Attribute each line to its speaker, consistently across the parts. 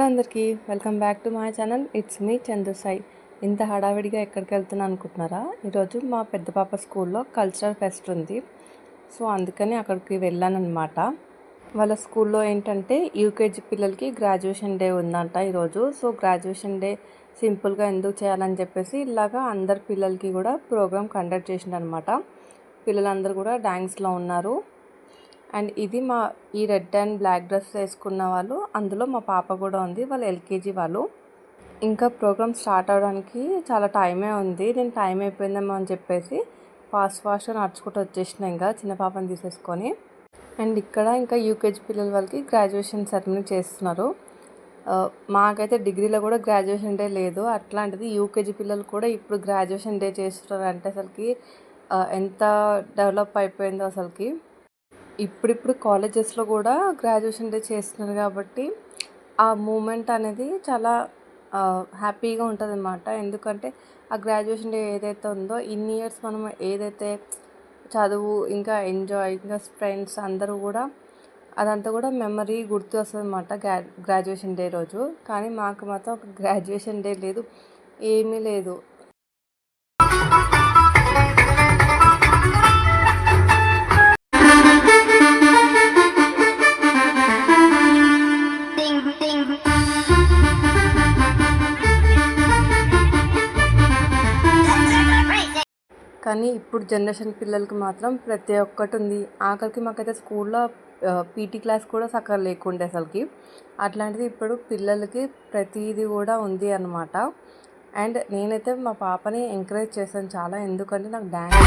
Speaker 1: Hello అందరికీ, welcome back to my channel. It's me Chandu Sai. ఇంత హడావిడిగా ఎక్కడికి వెళ్తున్నా అనుకుంటున్నారా? ఈరోజు మా పెద్ద పాప స్కూల్లో కల్చరల్ ఫెస్ట్ ఉంది. సో అందుకని అక్కడికి వెళ్ళానమాట. వాళ్ళ స్కూల్లో ఏంటంటే యూకేజీ పిల్లలకి గ్రాడ్యుయేషన్ డే ఉందంట ఈరోజు. సో గ్రాడ్యుయేషన్ డే సింపుల్గా ఎందుకు చేయాలని చెప్పేసి ఇలాగా అందరి పిల్లలకి కూడా ప్రోగ్రామ్ కండక్ట్ చేసిండనమాట. పిల్లలందరూ కూడా డ్యాన్స్లో ఉన్నారు. అండ్ ఇది ఈ రెడ్ అండ్ బ్లాక్ డ్రెస్ వేసుకున్న వాళ్ళు, అందులో మా పాప కూడా ఉంది, వాళ్ళు ఎల్కేజీ వాళ్ళు. ఇంకా ప్రోగ్రామ్ స్టార్ట్ అవడానికి చాలా టైమే ఉంది. నేను టైం అయిపోయిందేమో అని చెప్పేసి ఫాస్ట్గా నడుచుకుంటూ వచ్చేసిన ఇంకా చిన్న పాపని తీసేసుకొని. అండ్ ఇక్కడ ఇంకా యూకేజీ పిల్లల వాళ్ళకి గ్రాడ్యుయేషన్ సెరమనీ చేస్తున్నారు. మాకైతే డిగ్రీలో కూడా గ్రాడ్యుయేషన్ డే లేదు, అట్లాంటిది యూకేజీ పిల్లలు కూడా ఇప్పుడు గ్రాడ్యుయేషన్ డే చేస్తున్నారు అంటే అసలుకి ఎంత డెవలప్ అయిపోయిందో అసలుకి. ఇప్పుడిప్పుడు కాలేజెస్లో కూడా గ్రాడ్యుయేషన్ డే చేస్తున్నారు కాబట్టి ఆ మూమెంట్ అనేది చాలా హ్యాపీగా ఉంటుంది అన్నమాట. ఎందుకంటే ఆ గ్రాడ్యుయేషన్ డే ఏదైతే ఉందో ఇన్ని ఇయర్స్ మనం ఏదైతే చదువు ఇంకా ఎంజాయ్ ఇంకా ఫ్రెండ్స్ అందరూ కూడా అదంతా కూడా మెమరీ గుర్తు వస్తుంది అన్నమాట గ్రాడ్యుయేషన్ డే రోజు. కానీ మాకు మాత్రం ఒక గ్రాడ్యుయేషన్ డే లేదు, ఏమీ లేదు. కానీ ఇప్పుడు జనరేషన్ పిల్లలకి మాత్రం ప్రతి ఒక్కటి ఉంది. ఆఖరికి మాకైతే స్కూల్లో పీటీ క్లాస్ కూడా సక్కగా లేకుండే అసలుకి. అట్లాంటిది ఇప్పుడు పిల్లలకి ప్రతిదీ కూడా ఉంది అన్నమాట. అండ్ నేనైతే మా పాపని ఎంకరేజ్ చేశాను చాలా, ఎందుకంటే నాకు డ్యాన్స్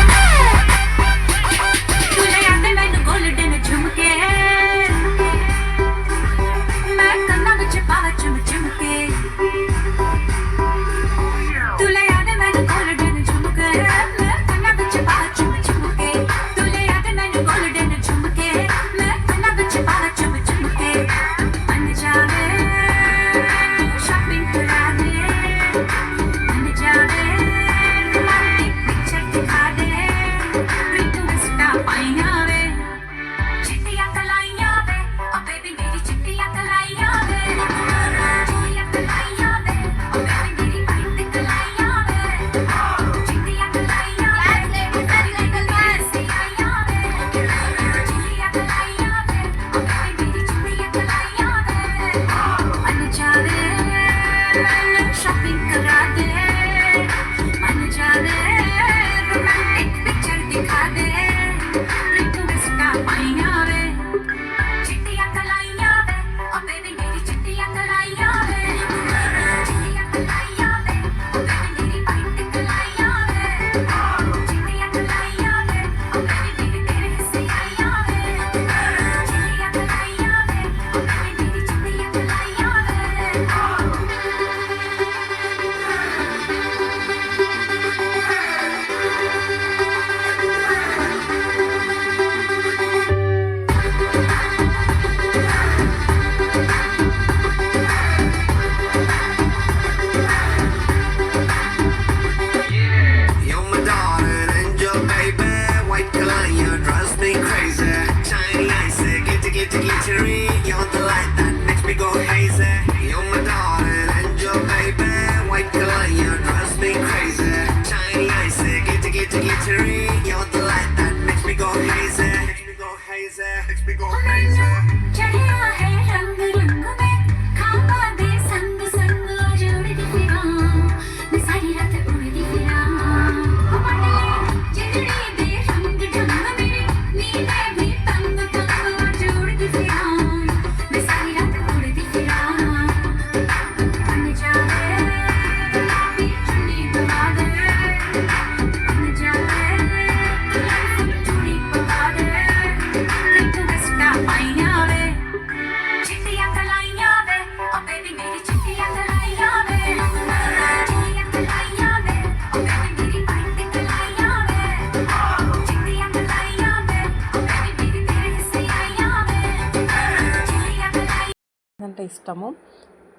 Speaker 1: అంటే ఇష్టము.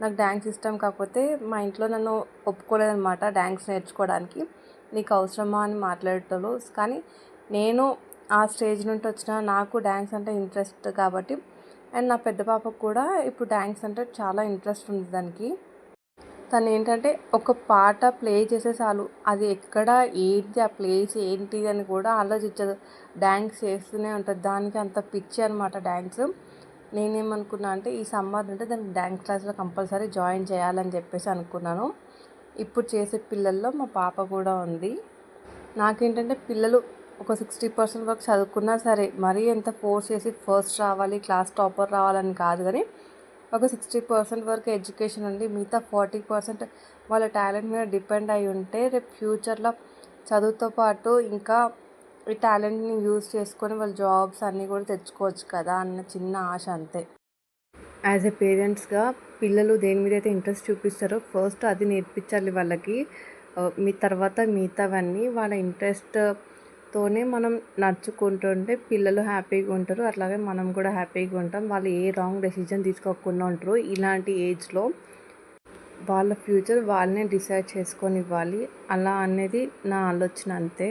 Speaker 1: నాకు డ్యాన్స్ ఇష్టం, కాకపోతే మా ఇంట్లో నన్ను ఒప్పుకోలేదన్నమాట డ్యాన్స్ నేర్చుకోవడానికి. నీకు అవసరమా అని మాట్లాడేటోళ్ళు. కానీ నేను ఆ స్టేజ్ నుండి వచ్చిన, నాకు డ్యాన్స్ అంటే ఇంట్రెస్ట్ కాబట్టి అండ్ నా పెద్ద పాపకు కూడా ఇప్పుడు డ్యాన్స్ అంటే చాలా ఇంట్రెస్ట్ ఉంది దానికి. తను ఏంటంటే ఒక పాట ప్లే చేస్తే చాలు అది ఎక్కడ ఏంటి ఆ ప్లేస్ ఏంటి అని కూడా ఆలోచించదు, డ్యాన్స్ చేస్తూనే ఉంటుంది. దానికి అంత పిచ్చి అనమాట డ్యాన్స్. నేనేమనుకున్నా అంటే ఈ సమ్మర్ అంటే దానికి డ్యాన్స్ క్లాస్లో కంపల్సరీ జాయిన్ చేయాలని చెప్పేసి అనుకున్నాను. ఇప్పుడు చేసే పిల్లల్లో మా పాప కూడా ఉంది. నాకేంటంటే పిల్లలు ఒక 60% వరకు చదువుకున్నా సరే మరీ ఎంత ఫోర్స్ చేసి ఫస్ట్ రావాలి, క్లాస్ టాపర్ రావాలని కాదు, కానీ ఒక 60% వరకు ఎడ్యుకేషన్ ఉండి మిగతా 40% వాళ్ళ టాలెంట్ మీద డిపెండ్ అయి ఉంటే రేపు ఫ్యూచర్లో చదువుతో పాటు ఇంకా ఈ టాలెంట్ని యూజ్ చేసుకొని వాళ్ళ జాబ్స్ అన్నీ కూడా తెచ్చుకోవచ్చు కదా అన్న చిన్న ఆశ అంతే. యాజ్ ఎ పేరెంట్స్గా పిల్లలు దేని మీద అయితే ఇంట్రెస్ట్ చూపిస్తారో ఫస్ట్ అది నేర్పించాలి వాళ్ళకి. మీ తర్వాత మిగతావన్నీ వాళ్ళ ఇంట్రెస్ట్తోనే మనం నడుచుకుంటుంటే పిల్లలు హ్యాపీగా ఉంటారు, అట్లాగే మనం కూడా హ్యాపీగా ఉంటాం. వాళ్ళు ఏ రాంగ్ డెసిజన్ తీసుకోకుండా ఉంటారు. ఇలాంటి ఏజ్లో వాళ్ళ ఫ్యూచర్ వాళ్ళనే డిసైడ్ చేసుకొని ఇవ్వాలి, అలా అనేది నా ఆలోచన అంతే.